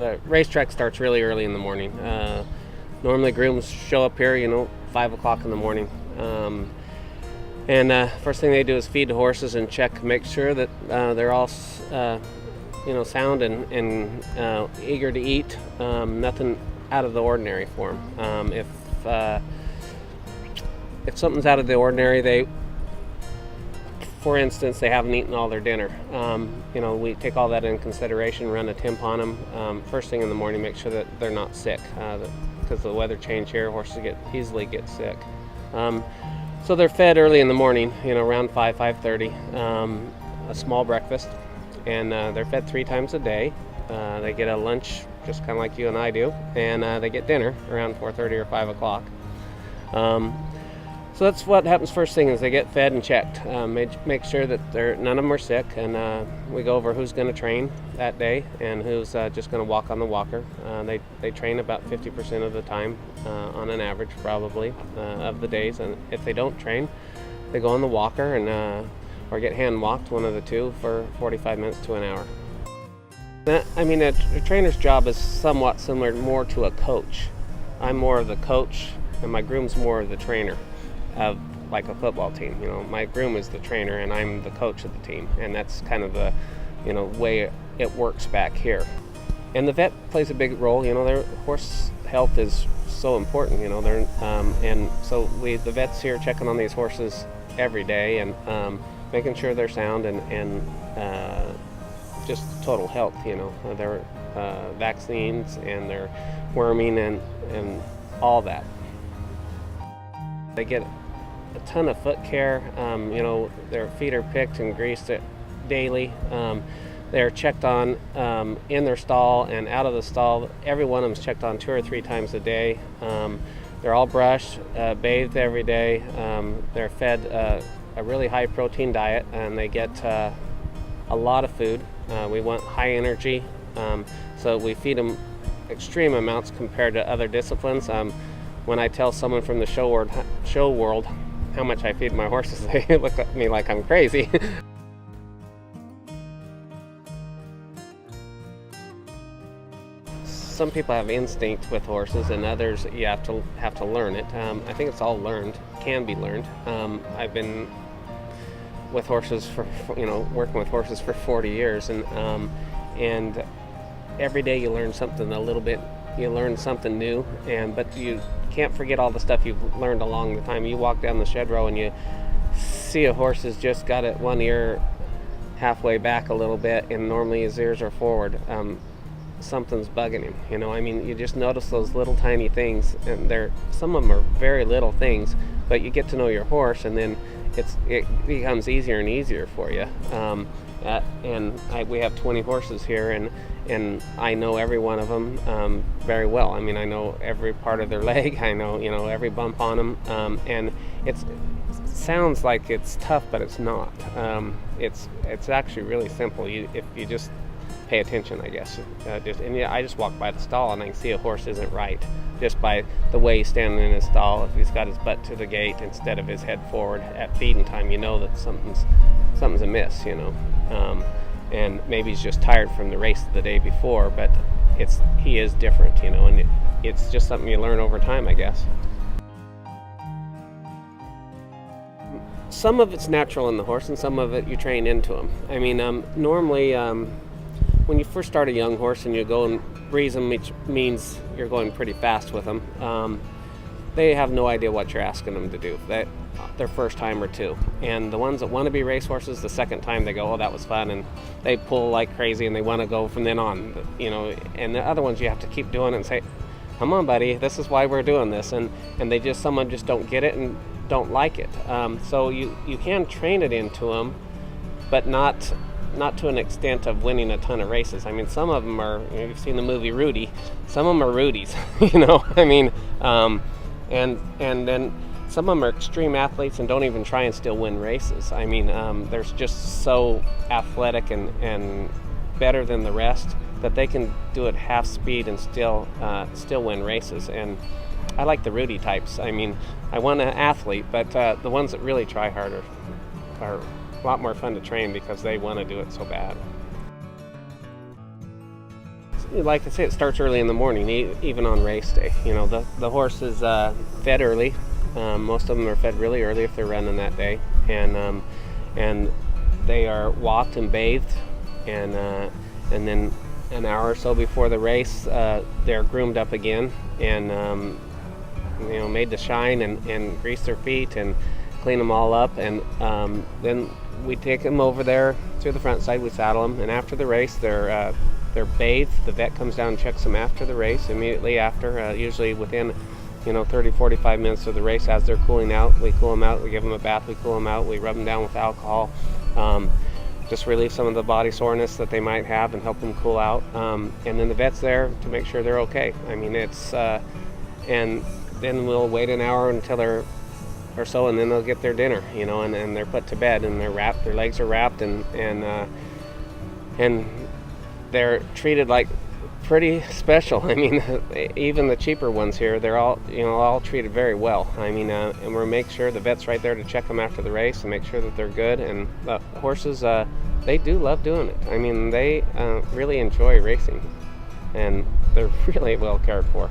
the racetrack starts really early in the morning. Normally grooms show up here, 5 o'clock in the morning. And first thing they do is feed the horses and make sure that they're all, sound and eager to eat. Nothing out of the ordinary for them. If something's out of the ordinary, for instance, they haven't eaten all their dinner. We take all that in consideration, run a temp on them first thing in the morning, make sure that they're not sick, because the weather change here, horses easily get sick. So they're fed early in the morning, around 5:30, a small breakfast, and they're fed 3 times a day. They get a lunch, just kind of like you and I do, and they get dinner around 4:30 or 5 o'clock. So that's what happens first thing is they get fed and checked. Make sure that none of them are sick, and we go over who's going to train that day and who's just going to walk on the walker. They train about 50% of the time on an average, probably, of the days. And if they don't train, they go on the walker and or get hand walked, one of the two, for 45 minutes to an hour. A trainer's job is somewhat similar more to a coach. I'm more of the coach, and my groom's more of the trainer. Of like a football team, my groom is the trainer and I'm the coach of the team, and that's kind of the way it works back here. And the vet plays a big role. Their horse health is so important. And so the vets here checking on these horses every day and making sure they're sound and just total health. Their vaccines and their worming and all that. They get a ton of foot care. Their feet are picked and greased daily. They're checked on in their stall and out of the stall. Every one of them is checked on 2 or 3 times a day. They're all brushed, bathed every day. They're fed a really high protein diet, and they get a lot of food. We want high energy, so we feed them extreme amounts compared to other disciplines. When I tell someone from the show world how much I feed my horses, they look at me like I'm crazy. Some people have instinct with horses, and others you have to learn it. I think it's all learned, can be learned. I've been with horses working with horses for 40 years, and every day you learn something a little bit. You learn something new, but you can't forget all the stuff you've learned along the time. You walk down the shed row and you see a horse has just got it one ear halfway back a little bit, and normally his ears are forward. Something's bugging him. You just notice those little tiny things, and some of them are very little things, but you get to know your horse, and then it becomes easier and easier for you. We have 20 horses here, and I know every one of them very well. I know every part of their leg. I know every bump on them, and it sounds like it's tough, but it's not. It's actually really simple. If you just pay attention, I guess. I just walk by the stall and I can see a horse isn't right just by the way he's standing in his stall. If he's got his butt to the gate instead of his head forward at feeding time, that something's amiss. And maybe he's just tired from the race the day before, but he is different, and it's just something you learn over time, I guess. Some of it's natural in the horse, and some of it you train into them. Normally, when you first start a young horse and you go and breeze them, which means you're going pretty fast with them, they have no idea what you're asking them to do. Their first time or two, and the ones that want to be racehorses, the second time they go, oh, that was fun, and they pull like crazy and they want to go from then on, and the other ones you have to keep doing it and say, come on buddy, this is why we're doing this, and some just don't get it and don't like it. So you can train it into them, but not to an extent of winning a ton of races. Some of them are, you've seen the movie Rudy, some of them are Rudies, and then some of them are extreme athletes and don't even try and still win races. They're just so athletic and better than the rest that they can do it half speed and still win races. And I like the Rudy types. I want an athlete, but the ones that really try harder are a lot more fun to train because they want to do it so bad. like I say, it starts early in the morning, even on race day. The horse is fed early. Most of them are fed really early if they're running that day, and they are walked and bathed, and then an hour or so before the race, they're groomed up again and made to shine and grease their feet and clean them all up, and then we take them over there through the front side. We saddle them, and after the race, they're bathed. The vet comes down and checks them after the race, immediately after, usually within 30-45 minutes of the race. As they're cooling out, we cool them out, we give them a bath, we cool them out, we rub them down with alcohol, just relieve some of the body soreness that they might have and help them cool out, and then the vet's there to make sure they're okay. It's and then we'll wait an hour until they're or so, and then they'll get their dinner, and they're put to bed, and they're wrapped, their legs are wrapped, and they're treated like pretty special. Even the cheaper ones here, they're all treated very well. And we make sure the vet's right there to check them after the race and make sure that they're good. And the horses, they do love doing it. They really enjoy racing, and they're really well cared for.